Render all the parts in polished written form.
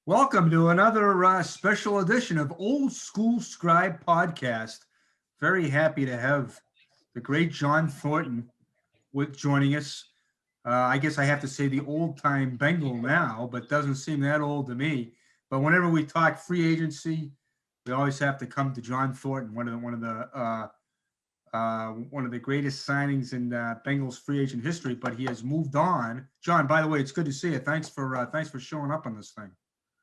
Welcome to another special edition of Old School Scribe podcast. Very happy to have the great John Thornton with joining us. I guess I have to say the old time Bengal now, but doesn't seem that old to me. But whenever we talk free agency, we always have to come to John Thornton, one of the greatest signings in Bengals free agent history. But he has moved on. John, by the way, it's good to see you. Thanks for showing up on this thing.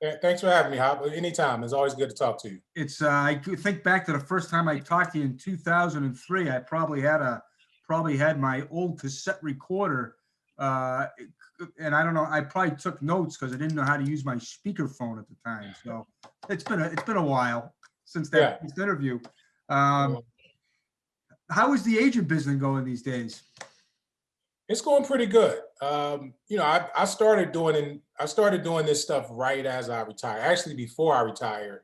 Yeah, thanks for having me, Hop. Anytime. It's always good to talk to you. It's I think back to the first time I talked to you in 2003. I probably had my old cassette recorder, and I don't know. I probably took notes because I didn't know how to use my speakerphone at the time. So it's been a while since that first interview. How is the agent business going these days? It's going pretty good. I started doing this stuff right as I retired. Actually, before I retired,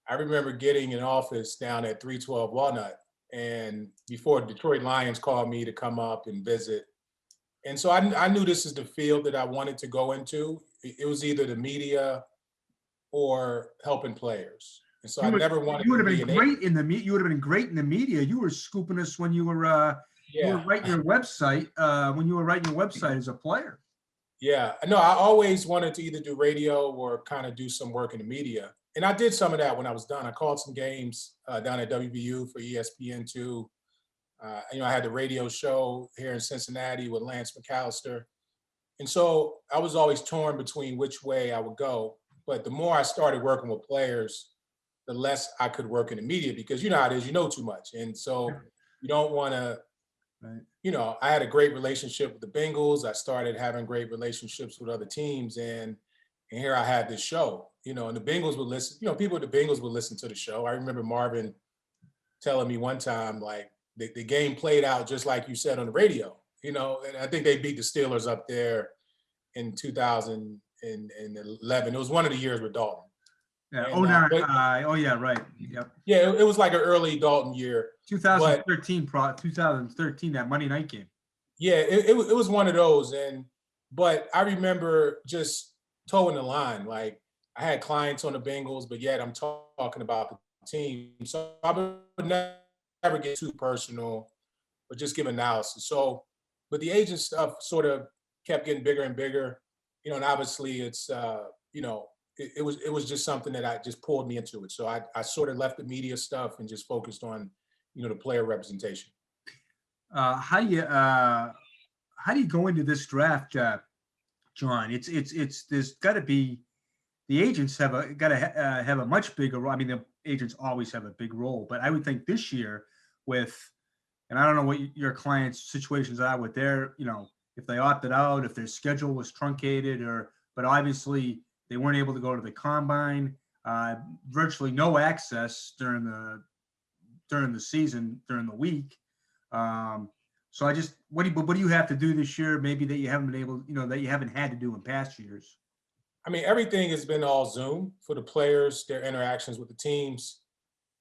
I remember getting an office down at 312 Walnut, and before Detroit Lions called me to come up and visit. And so I knew this is the field that I wanted to go into. It was either the media or helping players. And so I never wanted You would to have be been an great agent. in the media. You would have been great in the media. You were scooping us when you were Yeah. writing your website. When you were writing your website as a player. Yeah, no, I always wanted to either do radio or kind of do some work in the media. And I did some of that when I was done. I called some games down at WVU for ESPN2. I had the radio show here in Cincinnati with Lance McAllister. And so I was always torn between which way I would go. But the more I started working with players, the less I could work in the media because you know how it is, you know too much. And so you don't want to Right. I had a great relationship with the Bengals. I started having great relationships with other teams, and here I had this show, and the Bengals would listen. People at the Bengals would listen to the show. I remember Marvin telling me one time, like the game played out just like you said on the radio, and I think they beat the Steelers up there in 2011. It was one of the years with Dalton. Yeah. And Oh, nine. but Oh, yeah. Right. Yep. yeah, it was like an early Dalton year. But 2013, that Monday night game. yeah, it was one of those. But I remember just towing the line. Like I had clients on the Bengals, but yet I'm talking about the team. So I would never get too personal or just give analysis. So, but the agent stuff sort of kept getting bigger and bigger, and obviously it's, it was just something that I just pulled me into it. So I sort of left the media stuff and just focused on, the player representation. How do you go into this draft, John? It's there's got to be the agents have a much bigger role. I mean, the agents always have a big role, but I would think this year with, and I don't know what your clients' situations are with their, if they opted out, if their schedule was truncated, but obviously they weren't able to go to the combine. Virtually no access during the season, during the week. So what do you have to do this year? Maybe that you haven't been able, that you haven't had to do in past years. I mean, everything has been all Zoom for the players, their interactions with the teams.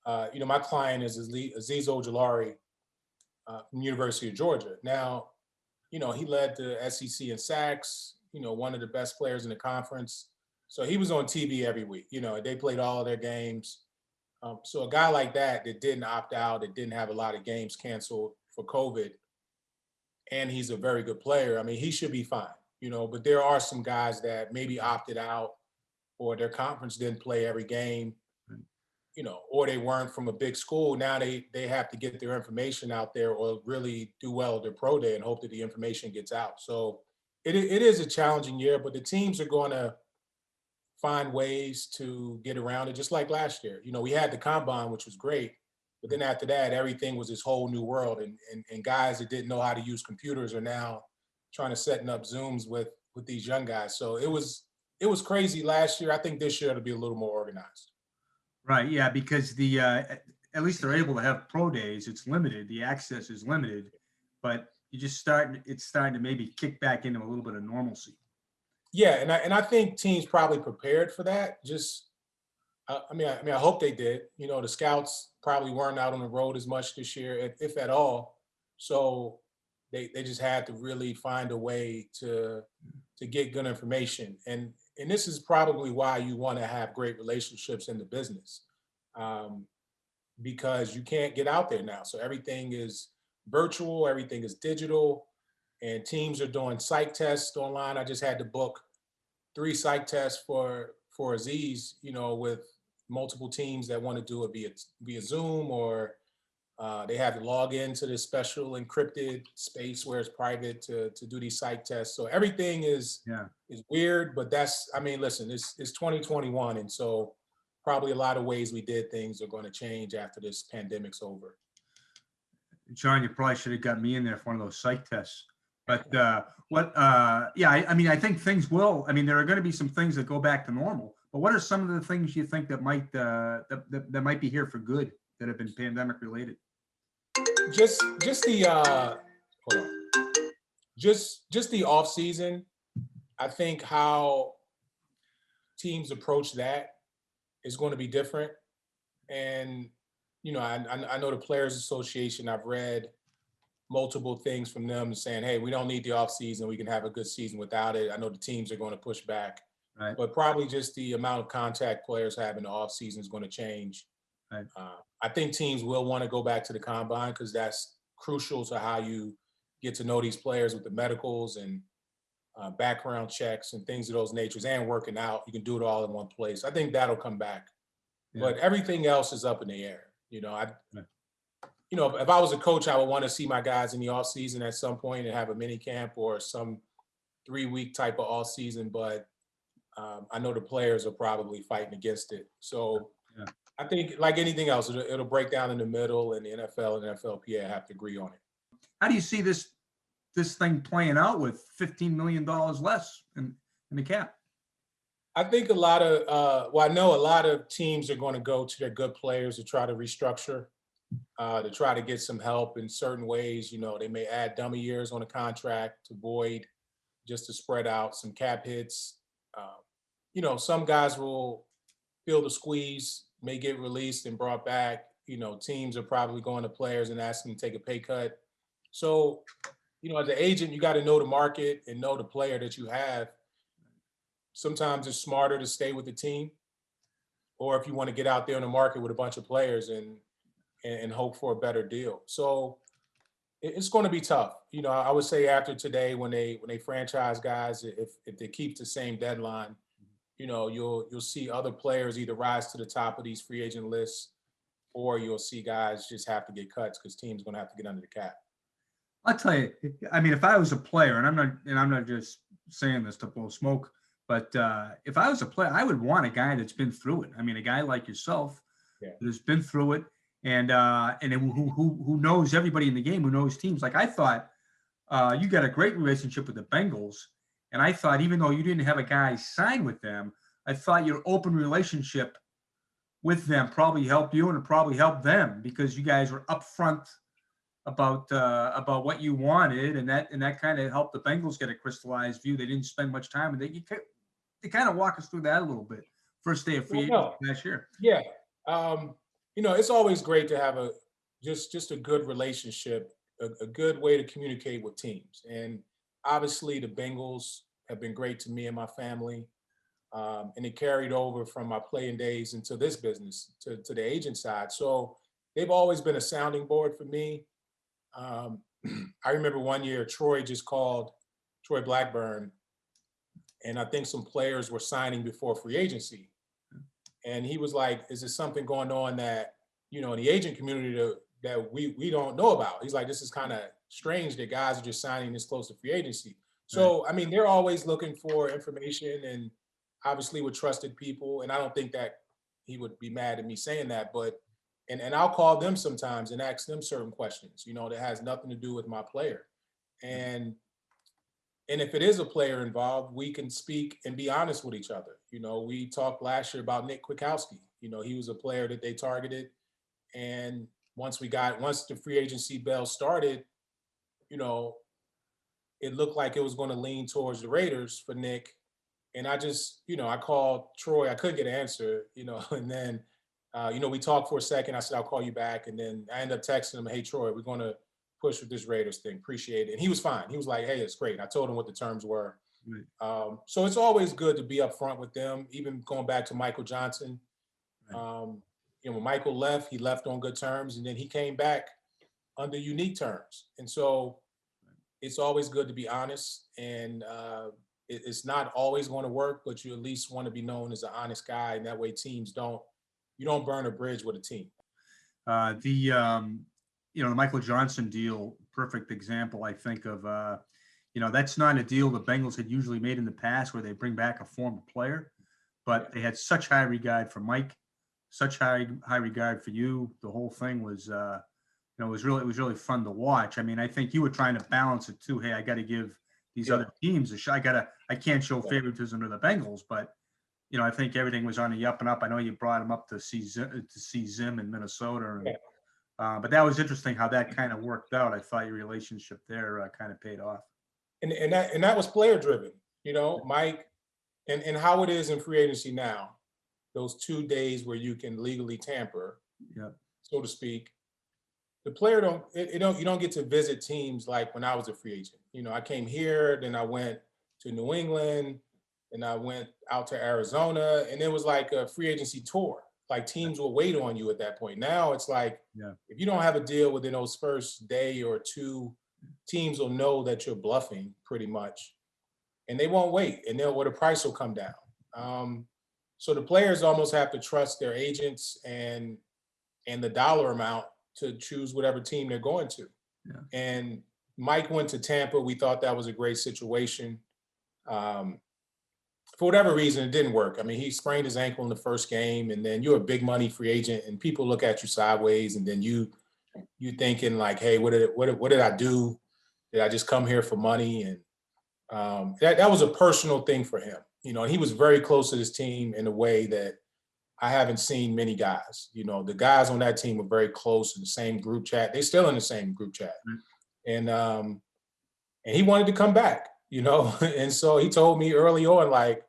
My client is Azeez Ojulari from University of Georgia. Now, he led the SEC in sacks, one of the best players in the conference. So he was on TV every week. They played all of their games. So a guy like that didn't opt out, that didn't have a lot of games canceled for COVID, and he's a very good player. I mean, he should be fine, but there are some guys that maybe opted out or their conference didn't play every game, or they weren't from a big school. Now they have to get their information out there or really do well at their pro day and hope that the information gets out. So it is a challenging year, but the teams are going to find ways to get around it, just like last year. We had the combine, which was great, but then after that, everything was this whole new world, and guys that didn't know how to use computers are now trying to setting up Zooms with these young guys. So it was crazy last year. I think this year it'll be a little more organized. Right. Yeah, because the at least they're able to have pro days. It's limited. The access is limited, but it's starting to maybe kick back into a little bit of normalcy. Yeah, and I think teams probably prepared for that. Just, I hope they did. The scouts probably weren't out on the road as much this year, if at all. So they just had to really find a way to get good information. And and this is probably why you want to have great relationships in the business, because you can't get out there now. So everything is virtual, everything is digital, and teams are doing psych tests online. I just had to book 3 psych tests for Aziz, with multiple teams that want to do it via Zoom, or they have to log into this special encrypted space where it's private to do these psych tests. So everything is weird, but listen, it's 2021, and so probably a lot of ways we did things are going to change after this pandemic's over. John, you probably should have got me in there for one of those psych tests. But I think things will. I mean, there are going to be some things that go back to normal. But what are some of the things you think that might that might be here for good that have been pandemic related? Just the hold on. Just the off season. I think how teams approach that is going to be different. And I know the Players Association. I've read multiple things from them saying, hey, we don't need the off season. We can have a good season without it. I know the teams are going to push back, right, but probably just the amount of contact players have in the off season is going to change. Right. I think teams will want to go back to the combine because that's crucial to how you get to know these players with the medicals and background checks and things of those natures, and working out. You can do it all in one place. I think that'll come back. Yeah. But everything else is up in the air. If I was a coach, I would want to see my guys in the off season at some point and have a mini camp or some 3-week type of off season. But I know the players are probably fighting against it. So I think, like anything else, it'll break down in the middle, and the NFL and NFLPA have to agree on it. How do you see this thing playing out with $15 million less in the cap? I think I know a lot of teams are going to go to their good players to try to restructure, to try to get some help in certain ways. They may add dummy years on a contract to void, just to spread out some cap hits. Some guys will feel the squeeze, may get released and brought back. Teams are probably going to players and asking them to take a pay cut. So, as an agent, you got to know the market and know the player that you have. Sometimes it's smarter to stay with the team, or if you want to get out there in the market with a bunch of players and hope for a better deal. So it's going to be tough. I would say after today, when they franchise guys, if they keep the same deadline, you'll see other players either rise to the top of these free agent lists, or you'll see guys just have to get cuts because teams going to have to get under the cap. I'll tell you. I mean, if I was a player, and I'm not just saying this to blow smoke, but if I was a player, I would want a guy that's been through it. I mean, a guy like yourself who's been through it, and who knows everybody in the game, who knows teams. Like I thought, you got a great relationship with the Bengals, and I thought even though you didn't have a guy sign with them, I thought your open relationship with them probably helped you, and it probably helped them because you guys were upfront about what you wanted, and that kind of helped the Bengals get a crystallized view. They didn't spend much time, and they kind of walk us through that a little bit. First day of free agency last year. Yeah. It's always great to have just a good relationship, a good way to communicate with teams. And obviously the Bengals have been great to me and my family. And it carried over from my playing days into this business to the agent side. So they've always been a sounding board for me. I remember one year Troy Blackburn, and I think some players were signing before free agency. And he was like, is there something going on that, in the agent community that we don't know about? He's like, this is kind of strange that guys are just signing this close to free agency. So, I mean, they're always looking for information, and obviously with trusted people. And I don't think that he would be mad at me saying that, but, and I'll call them sometimes and ask them certain questions, that has nothing to do with my player. And if it is a player involved, we can speak and be honest with each other. We talked last year about Nick Kwiatkowski. He was a player that they targeted. And once the free agency bell started, it looked like it was going to lean towards the Raiders for Nick. And I just, I called Troy. I couldn't get an answer, and then, we talked for a second. I said, I'll call you back. And then I ended up texting him, hey, Troy, we're going to push with this Raiders thing. Appreciate it. And he was fine. He was like, hey, it's great. I told him what the terms were. So it's always good to be upfront with them, even going back to Michael Johnson. Right. When Michael left, he left on good terms, and then he came back under unique terms. And so it's always good to be honest. And it's not always going to work, but you at least want to be known as an honest guy. And that way you don't burn a bridge with a team. The Michael Johnson deal, perfect example, I think of, that's not a deal the Bengals had usually made in the past where they bring back a former player, but they had such high regard for Mike, such high regard for you. The whole thing was, it was really fun to watch. I mean, I think you were trying to balance it too. Hey, I got to give these other teams a shot. I can't show favoritism to the Bengals, but I think everything was on the up and up. I know you brought him up to see Zim in Minnesota, but that was interesting how that kind of worked out. I thought your relationship there kind of paid off. And that was player driven, Mike, and how it is in free agency now. Those 2 days where you can legally tamper, so to speak. The player you don't get to visit teams like when I was a free agent. I came here, then I went to New England, and I went out to Arizona, and it was like a free agency tour. Like teams will wait on you at that point. Now it's like, if you don't have a deal within those first day or two, teams will know that you're bluffing pretty much, and they won't wait, and the price will come down. So the players almost have to trust their agents and the dollar amount to choose whatever team they're going to. And Mike went to Tampa. We thought that was a great situation. For whatever reason, it didn't work. I mean, he sprained his ankle in the first game, and then you're a big money free agent, and people look at you sideways, and then you thinking like, hey, what did I do? Did I just come here for money? And that was a personal thing for him. And he was very close to this team in a way that I haven't seen many guys. The guys on that team were very close in the same group chat. They're still in the same group chat. And he wanted to come back, and so he told me early on, like,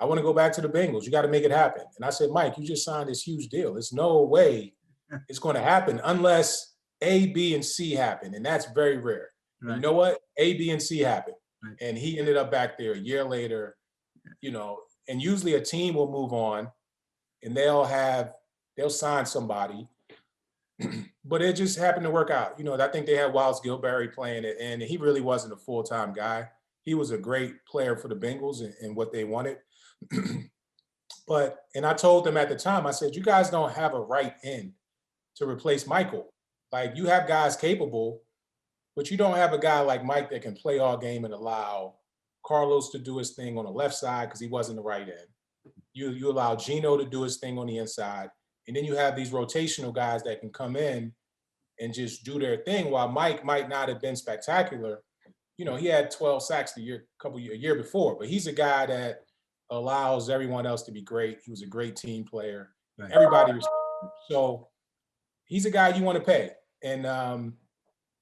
I want to go back to the Bengals. You got to make it happen. And I said, Mike, you just signed this huge deal. There's no way it's going to happen unless A, B, and C happen. And that's very rare. Right. You know what? A, B, and C happened. Right. And he ended up back there a year later, and usually a team will move on and they'll sign somebody, but it just happened to work out. I think they had Wiles Gilberry playing it, and he really wasn't a full-time guy. He was a great player for the Bengals and what they wanted. And I told them at the time, I said, you guys don't have a right in to replace Michael. Like, you have guys capable, but you don't have a guy like Mike that can play all game and allow Carlos to do his thing on the left side because he wasn't the right end. You allow Gino to do his thing on the inside. And then you have these rotational guys that can come in and just do their thing, while Mike might not have been spectacular. He had 12 sacks a year before, but he's a guy that allows everyone else to be great. He was a great team player. Right. Everybody respects him. So he's a guy you want to pay. And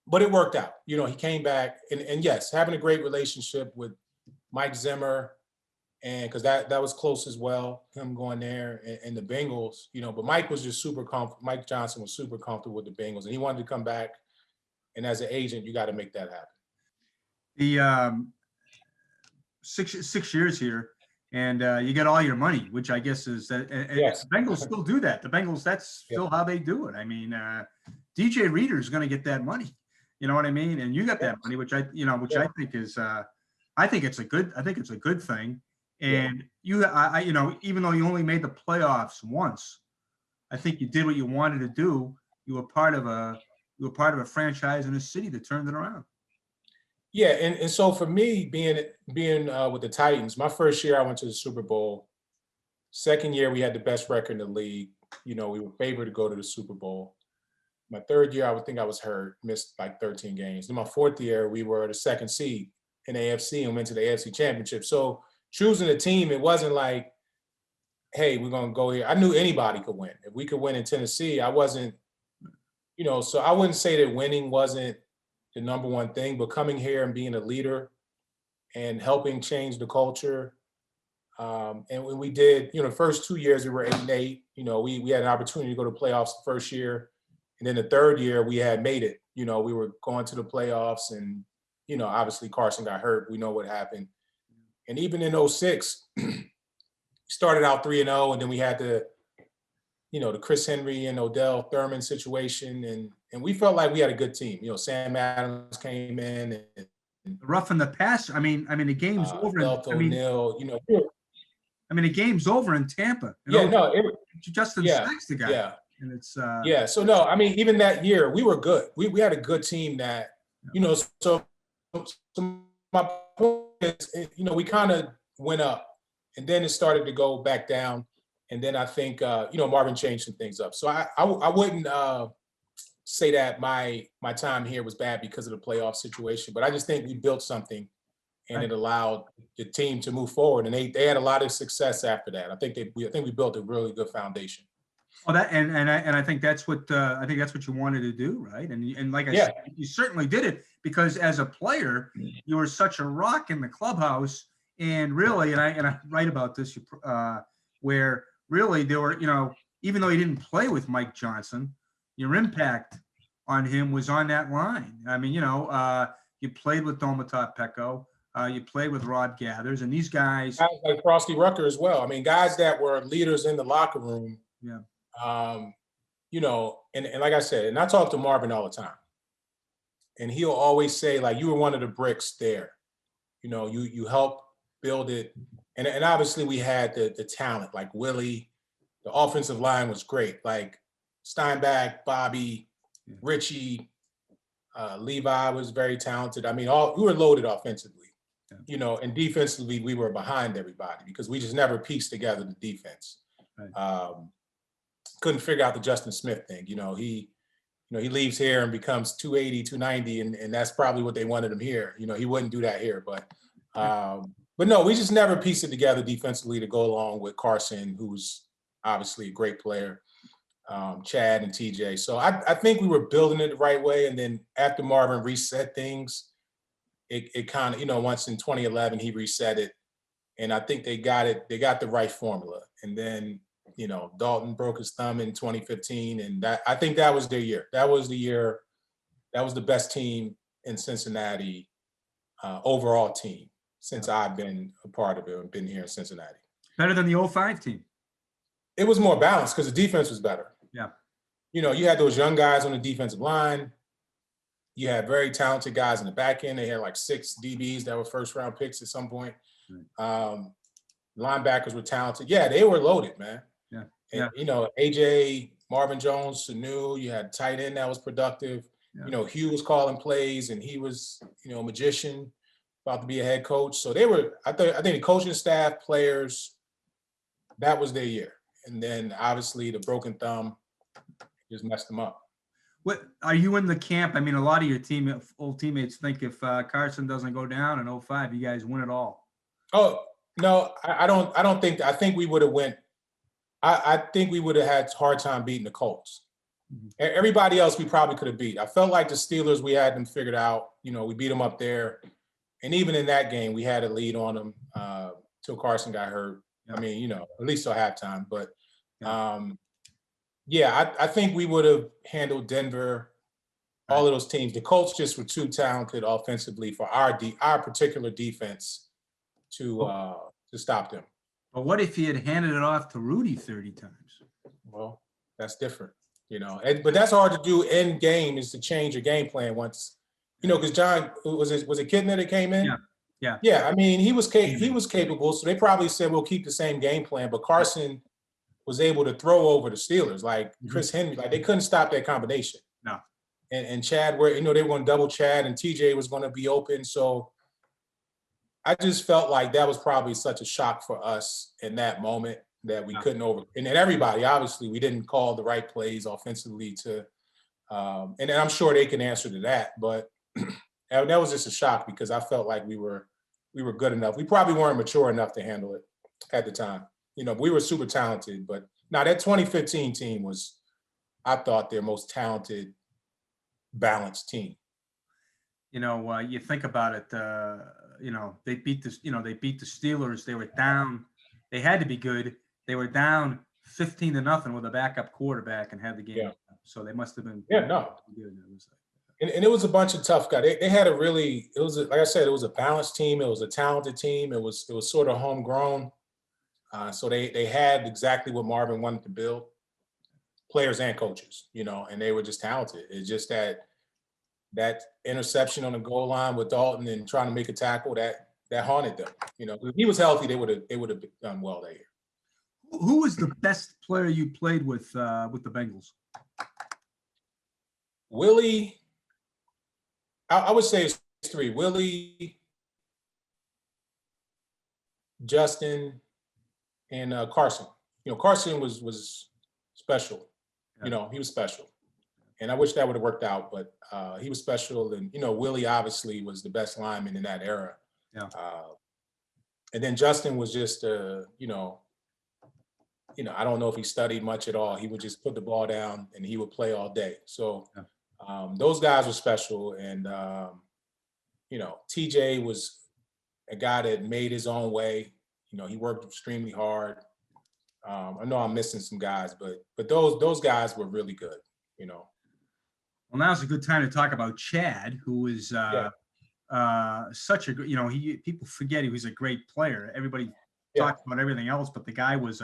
but it worked out. He came back, and yes, having a great relationship with Mike Zimmer, and because that was close as well, him going there and the Bengals, but Mike was just super comfortable. Mike Johnson was super comfortable with the Bengals, and he wanted to come back. And as an agent, you got to make that happen. The 6 years here, and you get all your money, which I guess is that. Yes. The Bengals still do that. The Bengals, that's still how they do it. I mean, DJ Reader is going to get that money. You know what I mean? And you got that money, which I think is, I think it's a good thing. And even though you only made the playoffs once, I think you did what you wanted to do. You were part of a franchise in a city that turned it around. Yeah, and so for me, being with the Titans, my first year I went to the Super Bowl. Second year we had the best record in the league. We were favored to go to the Super Bowl. My third year, I was hurt, missed like 13 games. Then my fourth year, we were the second seed in the AFC and went to the AFC Championship. So choosing a team, it wasn't like, hey, we're going to go here. I knew anybody could win. If we could win in Tennessee, I wasn't, so I wouldn't say that winning wasn't the number one thing, but coming here and being a leader and helping change the culture. And when we did, the first 2 years we were 8-8. We had an opportunity to go to playoffs the first year. And then the third year we had made it. We were going to the playoffs, and, obviously Carson got hurt. We know what happened. And even in 06, started out 3-0, and then we had the Chris Henry and Odell Thurman situation, and we felt like we had a good team. Sam Adams came in, and Rough in the pass. I mean, the game's over. Delta O'Neal, the game's over in Tampa. Justin yeah, Sacks the guy. yeah, and it's yeah. So no, I mean, even that year we were good. We had a good team that So my point is, we kind of went up, and then it started to go back down, and then I think Marvin changed some things up. So I wouldn't say that my time here was bad because of the playoff situation, but I just think we built something, and it allowed the team to move forward, and they had a lot of success after that. I think we built a really good foundation. Well, I think that's what you wanted to do, right? And like I said, you certainly did it, because as a player, you were such a rock in the clubhouse, and really, and I write about this, where really there were, even though you didn't play with Mike Johnson, your impact on him was on that line. I mean, you played with Domata Pecco, you played with Rod Gathers, and these guys like Frosty Rucker as well. I mean, guys that were leaders in the locker room. Yeah. And like I said, and I talk to Marvin all the time, and he'll always say, like, you were one of the bricks there. You helped build it, and obviously we had the talent, like Willie. The offensive line was great, like Steinbach, Bobby, Richie, Levi was very talented. I mean, we were loaded offensively, and defensively we were behind everybody because we just never pieced together the defense. Right. Couldn't figure out the Justin Smith thing. He leaves here and becomes 280, 290, and that's probably what they wanted him here. He wouldn't do that here, but no, we just never pieced it together defensively to go along with Carson, who's obviously a great player, Chad and TJ. So I think we were building it the right way. And then after Marvin reset things, it kind of, once in 2011, he reset it. And I think they got the right formula. And then, Dalton broke his thumb in 2015. And I think that was their year. That was the year. That was the best team in Cincinnati, overall team, since I've been a part of it and been here in Cincinnati. Better than the 05 team. It was more balanced because the defense was better. Yeah. You had those young guys on the defensive line. You had very talented guys in the back end. They had like 6 DBs that were first-round picks at some point. Right. Linebackers were talented. Yeah, they were loaded, man. Yeah. And, AJ, Marvin Jones, Sanu, you had tight end that was productive. Yeah. Hugh was calling plays, and he was, a magician, about to be a head coach. So they were, I think the coaching staff, players, that was their year. And then obviously the broken thumb just messed them up. What are you in the camp? I mean, a lot of your old teammates think if Carson doesn't go down in 05, you guys win it all. Oh no, I don't think. I think we would have went. I think we would have had a hard time beating the Colts. Mm-hmm. Everybody else we probably could have beat. I felt like the Steelers, we had them figured out. We beat them up there, and even in that game, we had a lead on them till Carson got hurt. Yeah. I mean, at least till halftime. But I think we would have handled Denver, all of those teams. The Colts just were too talented offensively for our particular defense to stop them. But what if he had handed it off to Rudy 30 times? Well, that's different, but that's hard to do in game, is to change your game plan once, because John, was it Kidner that came in? Yeah. I mean, he was capable, so they probably said we'll keep the same game plan. But Carson was able to throw over the Steelers, like Chris Henry, like they couldn't stop that combination. No. And Chad, they were going to double Chad, and TJ was going to be open. So I just felt like that was probably such a shock for us in that moment that we couldn't and then everybody, obviously, we didn't call the right plays offensively to, and I'm sure they can answer to that, but that was just a shock because I felt like we were good enough. We probably weren't mature enough to handle it at the time. We were super talented, but now that 2015 team was, I thought, their most talented, balanced team. You think about it, they beat the Steelers. They were down. They had to be good. They were down 15-0 with a backup quarterback and had the game. Yeah. So they must have been. Yeah, no. Good. And it was a bunch of tough guys. They had like I said, it was a balanced team. It was a talented team. It was sort of homegrown. So they had exactly what Marvin wanted to build, players and coaches, and they were just talented. It's just that interception on the goal line with Dalton and trying to make a tackle that haunted them. If he was healthy, they would have done well that year. Who was the best player you played with the Bengals? Willie, I would say it's three. Willie, Justin, and Carson. Carson was special. Yeah. He was special. And I wish that would have worked out, but he was special. And, Willie obviously was the best lineman in that era. Yeah. And then Justin was just, I don't know if he studied much at all. He would just put the ball down and he would play all day. So those guys were special. And, TJ was a guy that made his own way. He worked extremely hard. I know I'm missing some guys, but those guys were really good, Well, now's a good time to talk about Chad, who is such a good, people forget he was a great player. Everybody talks about everything else, but the guy was,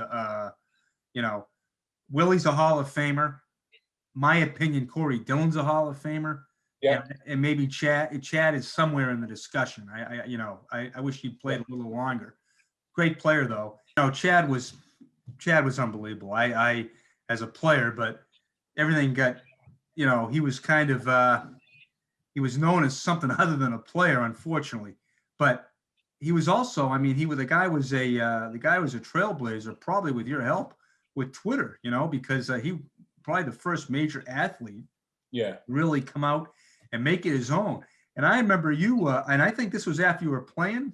Willie's a Hall of Famer. My opinion, Corey Dillon's a Hall of Famer. Yeah. And maybe Chad is somewhere in the discussion. I wish he'd played a little longer. Great player though. Chad was unbelievable. I as a player, but everything got, he was kind of he was known as something other than a player, unfortunately. But he was also, the guy was a trailblazer, probably with your help with Twitter, because he probably the first major athlete really come out and make it his own. And I remember you, and I think this was after you were playing.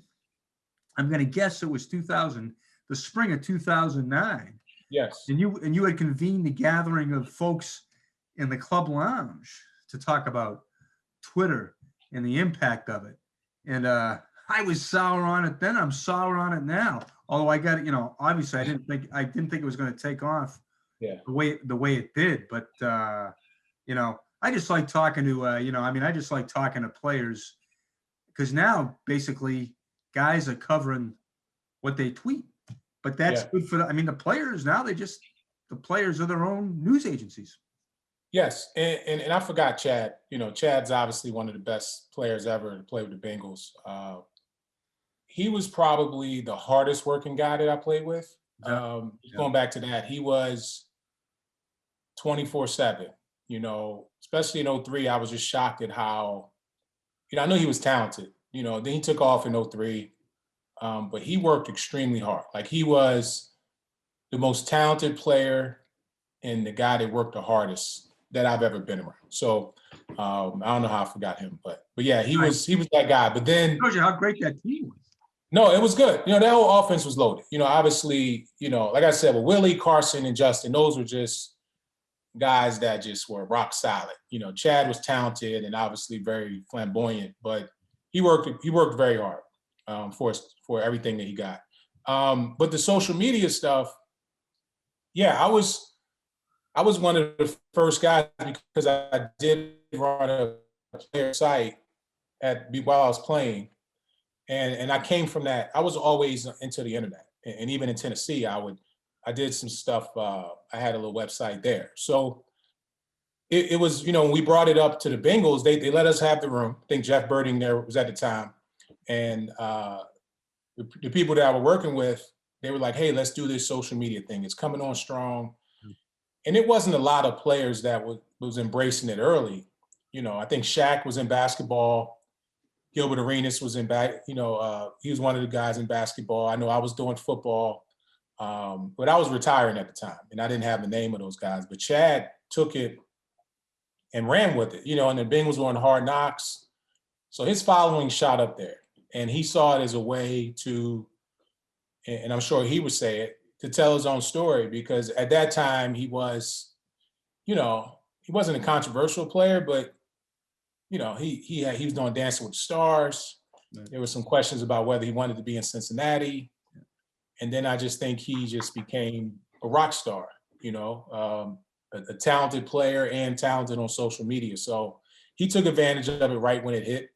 I'm going to guess it was the spring of 2009. Yes. And you had convened the gathering of folks in the club lounge to talk about Twitter and the impact of it. And I was sour on it then. I'm sour on it now. Although I got, obviously I didn't think it was going to take off the way it did. But I just like talking to I just like talking to players, because now basically guys are covering what they tweet. But that's good for the players now. The players are their own news agencies. Yes, and I forgot Chad. Chad's obviously one of the best players ever to play with the Bengals. He was probably the hardest working guy that I played with. Going back to that, he was 24/7. Especially in 2003, I was just shocked at how, I knew he was talented. Then he took off in 2003, but he worked extremely hard. Like, he was the most talented player and the guy that worked the hardest that I've ever been around. So I don't know how I forgot him, but yeah, he was that guy. But then shows you how great that team was. No, it was good. That whole offense was loaded. Obviously, like I said, with Willie, Carson, and Justin, those were just guys that just were rock solid. Chad was talented and obviously very flamboyant, but he worked very hard for everything that he got. But the social media stuff, I was one of the first guys, because I did run a player site while I was playing. And I came from that. I was always into the internet. And even in Tennessee, I did some stuff. I had a little website there. So it was, when we brought it up to the Bengals, they let us have the room. I think Jeff Birding there was at the time. And the people that I were working with, they were like, hey, let's do this social media thing. It's coming on strong. And it wasn't a lot of players that was embracing it early. I think Shaq was in basketball. Gilbert Arenas was he was one of the guys in basketball. I know I was doing football, but I was retiring at the time, and I didn't have the name of those guys. But Chad took it and ran with it, and the Bengals were on Hard Knocks. So his following shot up there, and he saw it as a way to, and I'm sure he would say it, to tell his own story, because at that time he was, he wasn't a controversial player, but he was doing Dancing with the Stars. There were some questions about whether he wanted to be in Cincinnati. And then I just think he just became a rock star, a talented player and talented on social media. So he took advantage of it right when it hit.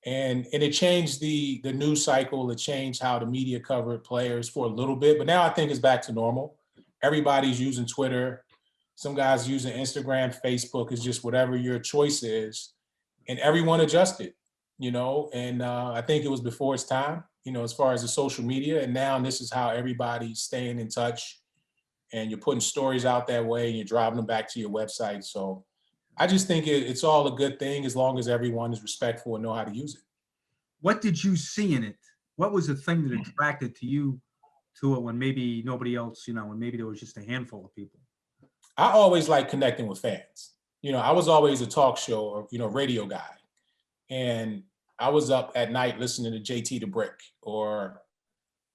And it changed the news cycle. It changed how the media covered players for a little bit. But now I think it's back to normal. Everybody's using Twitter. Some guys using Instagram, Facebook. Is just whatever your choice is. And everyone adjusted, and I think it was before its time, as far as the social media. And now this is how everybody's staying in touch. And you're putting stories out that way and you're driving them back to your website. So I just think it's all a good thing as long as everyone is respectful and know how to use it. What did you see in it? What was the thing that attracted you to it when maybe nobody else, when maybe there was just a handful of people? I always like connecting with fans. I was always a talk show or, radio guy. And I was up at night listening to JT the Brick or,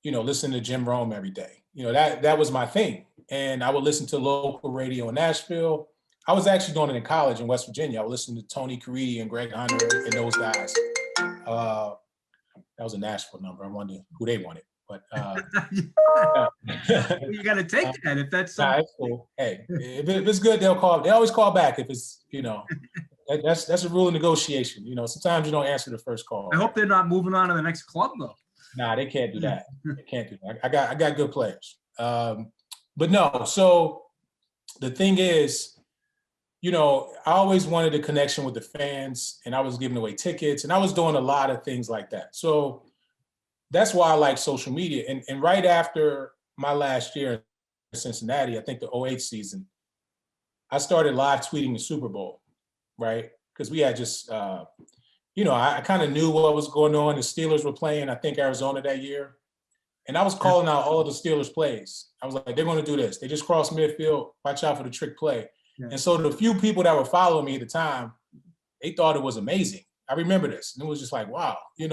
listening to Jim Rome every day. That was my thing. And I would listen to local radio in Nashville. I was actually doing it in college in West Virginia. I would listen to Tony Caridi and Greg Hunter and those guys. That was a Nashville number. I wonder who they wanted. But you got to take that if that's something. It's cool. Hey, if it's good, they'll call. They always call back if it's, that's a rule of negotiation. Sometimes you don't answer the first call. I hope they're not moving on to the next club though. Nah, they can't do that. They can't do that. I got good players. But no, so the thing is, I always wanted a connection with the fans, and I was giving away tickets, and I was doing a lot of things like that. So that's why I like social media. And right after my last year in Cincinnati, I think the 2008 season, I started live tweeting the Super Bowl, right? Because we had just, I kind of knew what was going on. The Steelers were playing, I think, Arizona that year. And I was calling out all of the Steelers plays. I was like, they're going to do this. They just crossed midfield. Watch out for the trick play. Yeah. And so the few people that were following me at the time, they thought it was amazing. I remember this. And it was just like, wow, and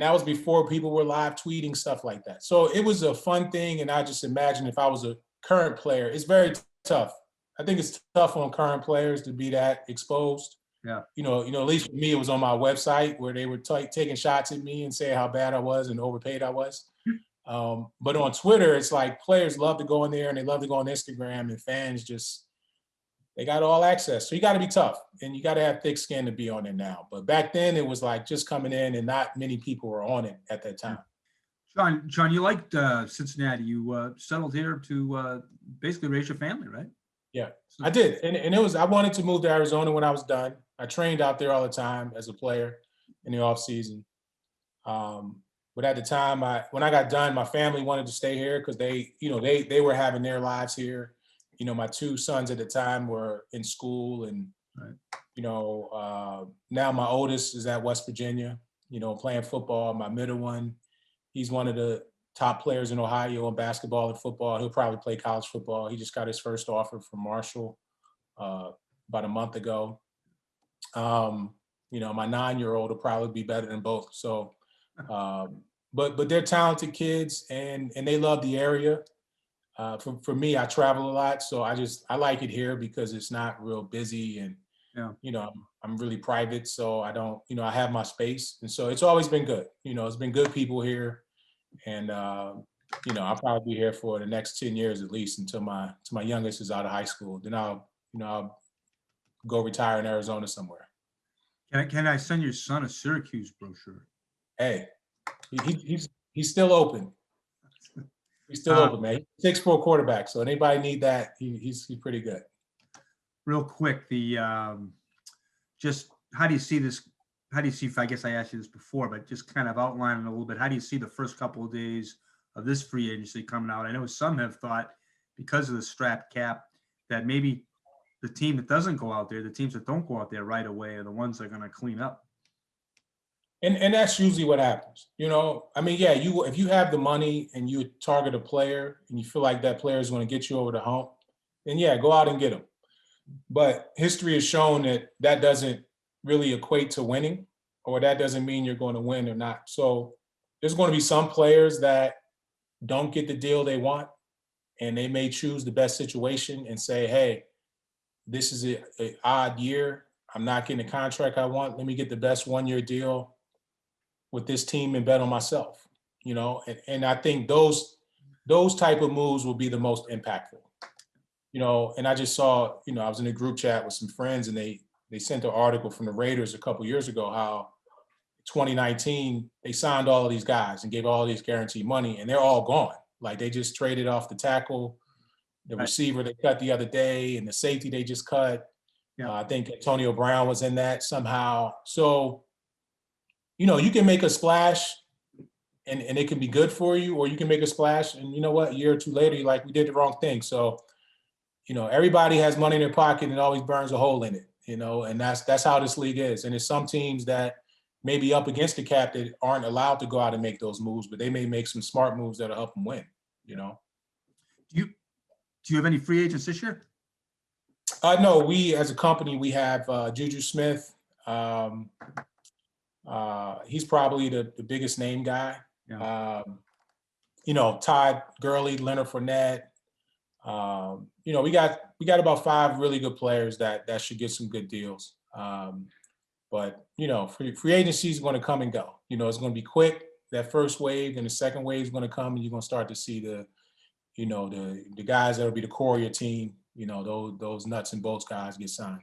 that was before people were live tweeting stuff like that. So it was a fun thing. And I just imagine if I was a current player, it's very tough. I think it's tough on current players to be that exposed. Yeah. At least for me, it was on my website where they were taking shots at me and saying how bad I was and overpaid I was. But on Twitter, it's like players love to go in there and they love to go on Instagram, and fans they got all access. So you got to be tough and you got to have thick skin to be on it now. But back then it was like just coming in and not many people were on it at that time. John, you liked Cincinnati. You settled here to basically raise your family, right? Yeah, I did. And I wanted to move to Arizona when I was done. I trained out there all the time as a player in the off season. But at the time, when I got done, my family wanted to stay here because they were having their lives here. My two sons at the time were in school, and now my oldest is at West Virginia, playing football. My middle one, he's one of the top players in Ohio in basketball and football. He'll probably play college football. He just got his first offer from Marshall about a month ago. My 9-year-old will probably be better than both. So, but they're talented kids, and they love the area. For me, I travel a lot, so I like it here because it's not real busy, and I'm really private, so I don't, I have my space, and so it's always been good. It's been good people here, and I'll probably be here for the next 10 years at least until my youngest is out of high school. Then I'll go retire in Arizona somewhere. Can I send your son a Syracuse brochure? Hey, he's still open. He's still open, man. 6'4" quarterback. So anybody need that, he's pretty good. Real quick, just how do you see this? How do you see? I guess I asked you this before, but just kind of outlining a little bit. How do you see the first couple of days of this free agency coming out? I know some have thought because of the strap cap that maybe the team that doesn't go out there, the teams that don't go out there right away, are the ones that are going to clean up. And that's usually what happens. If you have the money and you target a player and you feel like that player is going to get you over the hump, then go out and get him. But history has shown that doesn't really equate to winning, or that doesn't mean you're going to win or not. So there's going to be some players that don't get the deal they want, and they may choose the best situation and say, hey, this is an odd year. I'm not getting the contract I want. Let me get the best 1-year deal with this team and bet on myself, and I think those type of moves will be the most impactful, and I just saw, I was in a group chat with some friends, and they they sent an article from the Raiders a couple years ago how 2019 they signed all of these guys and gave all these guaranteed money, and they're all gone. Like they just traded off the tackle, the receiver they cut the other day, and the safety they just cut. Yeah. I think Antonio Brown was in that somehow. So, you can make a splash and it can be good for you, or you can make a splash and you know what, a year or two later, you're like, we did the wrong thing. So, everybody has money in their pocket and it always burns a hole in it, and that's how this league is. And there's some teams that may be up against the cap that aren't allowed to go out and make those moves, but they may make some smart moves that'll help them win, Do you have any free agents this year? No, we as a company, we have Juju Smith. He's probably the biggest name guy. Yeah. Todd Gurley, Leonard Fournette. We got about 5 really good players that should get some good deals. But free agency is going to come and go. It's going to be quick. That first wave and the second wave is going to come, and you're going to start to see the guys that'll be the core of your team. Those nuts and bolts guys get signed.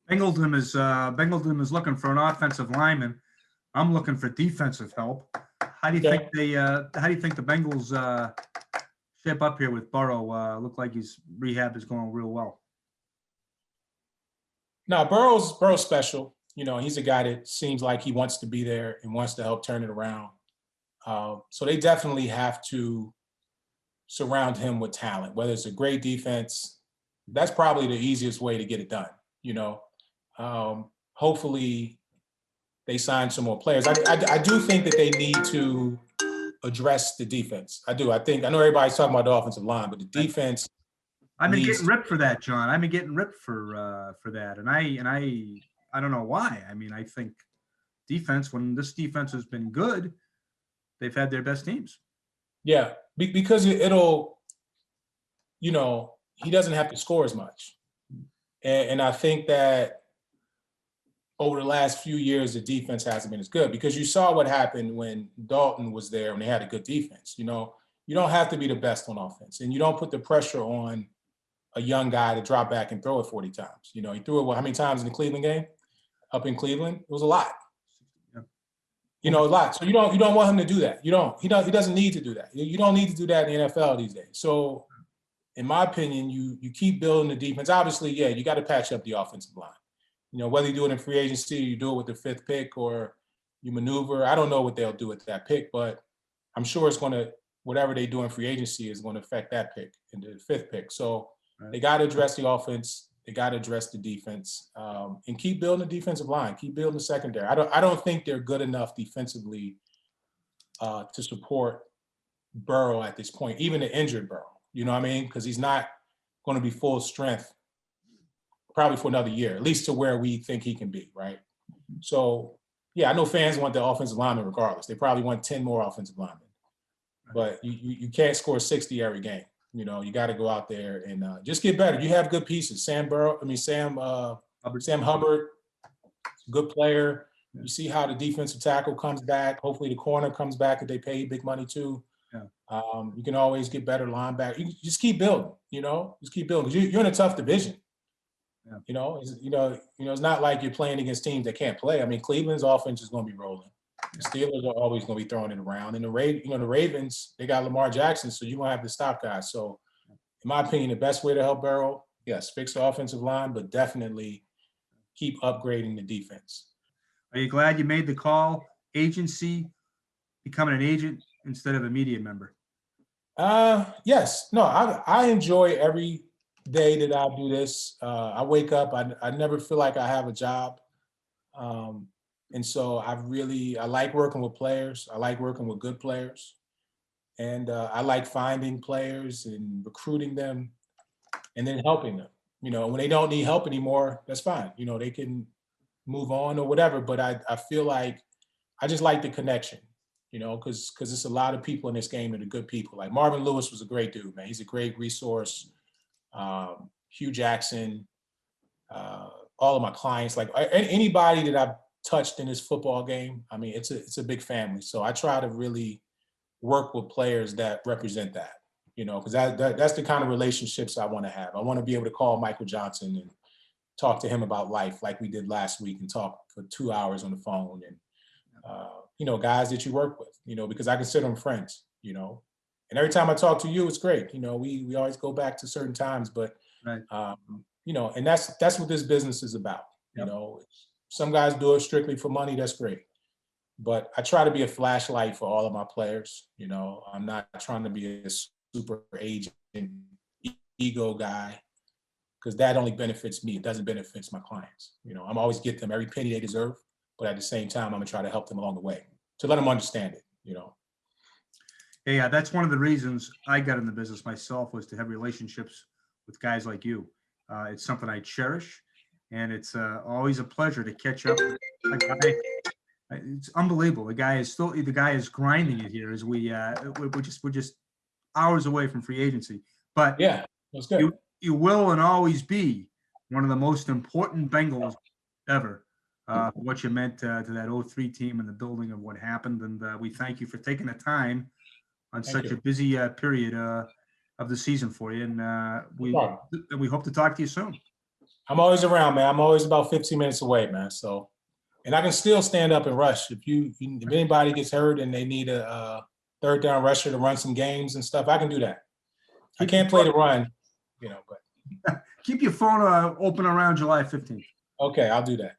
Bengaldom is looking for an offensive lineman. I'm looking for defensive help. How do you think the Bengals shape up here with Burrow? Look like his rehab is going real well. No, Burrow's special. He's a guy that seems like he wants to be there and wants to help turn it around. So they definitely have to surround him with talent, whether it's a great defense. That's probably the easiest way to get it done. Hopefully they sign some more players. I do think that they need to address the defense. I do. I know everybody's talking about the offensive line, but the defense. I've been getting ripped for that, John. I've been getting ripped for that, and I don't know why. I mean, I think when this defense has been good, they've had their best teams. Yeah, because it'll, he doesn't have to score as much, and I think that over the last few years, the defense hasn't been as good because you saw what happened when Dalton was there and they had a good defense. You don't have to be the best on offense, and you don't put the pressure on a young guy to drop back and throw it 40 times. He threw it how many times in the Cleveland game? Up in Cleveland, it was a lot. A lot. So you don't want him to do that. He doesn't need to do that. You don't need to do that in the NFL these days. So in my opinion, you keep building the defense. Obviously, yeah, you got to patch up the offensive line. Whether you do it in free agency, you do it with the 5th pick, or you maneuver. I don't know what they'll do with that pick, but I'm sure it's going to, whatever they do in free agency is going to affect that pick in the 5th pick. So they got to address the offense. They got to address the defense, and keep building the defensive line. Keep building the secondary. I don't think they're good enough defensively to support Burrow at this point, even the injured Burrow. You know what I mean? Because he's not going to be full strength probably for another year, at least to where we think he can be, right? So, yeah, I know fans want the offensive lineman regardless. They probably want 10 more offensive linemen. But you can't score 60 every game. You got to go out there and just get better. You have good pieces. Sam Hubbard, good player. You see how the defensive tackle comes back. Hopefully the corner comes back if they pay big money too. Yeah. You can always get better linebacker. You just keep building. Just keep building because you're in a tough division. Yeah. It's not like you're playing against teams that can't play. I mean, Cleveland's offense is going to be rolling. The Steelers are always going to be throwing it around. And the Ravens, they got Lamar Jackson, so you're going to have to stop guys. So, in my opinion, the best way to help Burrow, yes, fix the offensive line, but definitely keep upgrading the defense. Are you glad you made the call? Agency, becoming an agent instead of a media member? Yes. No, I enjoy every day that I do this. I wake up, I never feel like I have a job. And so I like working with players. I like working with good players. And I like finding players and recruiting them and then helping them. When they don't need help anymore, that's fine. They can move on or whatever. But I feel like I just like the connection, because it's a lot of people in this game that are good people. Like Marvin Lewis was a great dude, man. He's a great resource. Hugh Jackson, all of my clients, like anybody that I've touched in this football game, I mean, it's a big family. So I try to really work with players that represent that, because that's the kind of relationships I want to have. I want to be able to call Michael Johnson and talk to him about life like we did last week and talk for 2 hours on the phone. And, guys that you work with, because I consider them friends, and every time I talk to you, it's great. We always go back to certain times, but, Right. And that's what this business is about. Yep. Some guys do it strictly for money. That's great. But I try to be a flashlight for all of my players. I'm not trying to be a super agent ego guy, because that only benefits me. It doesn't benefit my clients. I'm always get them every penny they deserve, but at the same time, I'm gonna try to help them along the way to let them understand it. Yeah, that's one of the reasons I got in the business myself, was to have relationships with guys like you. It's something I cherish, and it's always a pleasure to catch up with a guy. It's unbelievable. The guy is grinding it here as we're just hours away from free agency. But yeah, that's good. You will and always be one of the most important Bengals ever. What you meant to that 03 team and the building of what happened. And we thank you for taking the time on such a busy period of the season for you. And we hope to talk to you soon. I'm always around, man. I'm always about 15 minutes away, man. So, and I can still stand up and rush. If anybody gets hurt and they need a third down rusher to run some games and stuff, I can do that. I can't play the run, but keep your phone open around July 15th. Okay, I'll do that.